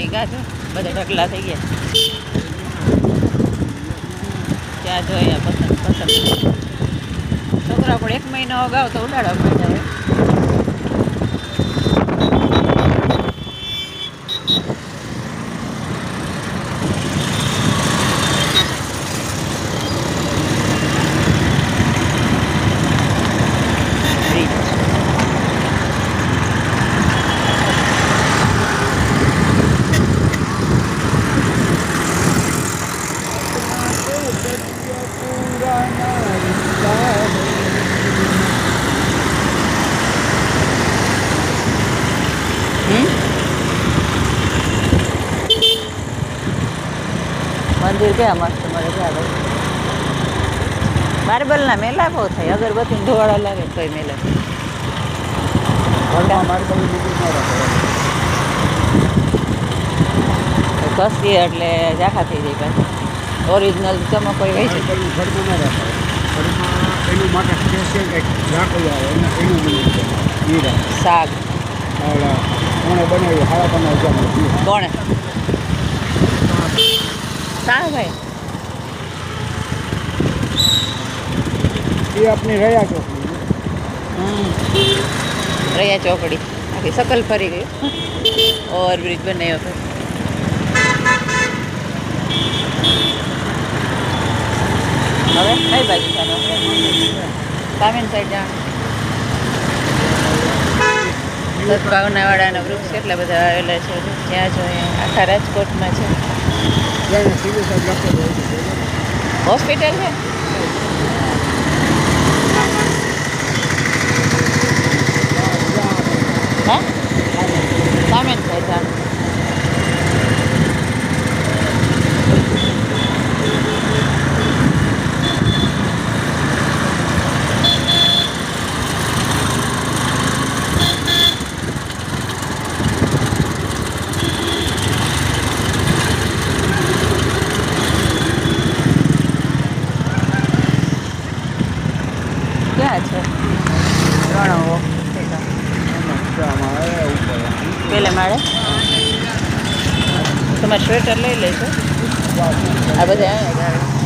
ની ગાજો બધા ઢગલા થઈ ગયા. ત્યાં જો અહીંયા પસંદ છોકરા પણ 1 મહિનો અગાઉ તો ઉડાડવા માંડ્યા હોય. મંદિર ક્યાં મસ્ત મળે છે આગળ. માર્બલના મેલા બહુ થાય. અગરબત્તી ધોવાળા લાગે તોય મેલા. કસીએ એટલે ઝાખા થઈ જાય પાછું. ઓરિજિનલ ચમક હોય છે. એનું માટે સ્પેશિયલ કંઈક ઝાકું આવે એનું શાક કોણે બનાવ્યું 15,000 કોણે શાક ભાઈ એ આપની રહ્યા છો. રહ્યા ચોકડી આખી સકલ ફરી ગયું. ઓવરબ્રિજ બનાવ્યો પછી હવે કઈ બાજુ ચાલો સામેની સાઈડ જાણ. સદભાવનાવાળાના વૃક્ષ કેટલા બધા આવેલા છે. જ્યાં જોઈએ આખા રાજકોટમાં છે. હોસ્પિટલ છે. હા સામેની સાઈડ જાણ. ક્યાં છે પ્રણવો પેલે માળે. તમારે સ્વેટર લઈ લેજો. આ બધા અહીંયા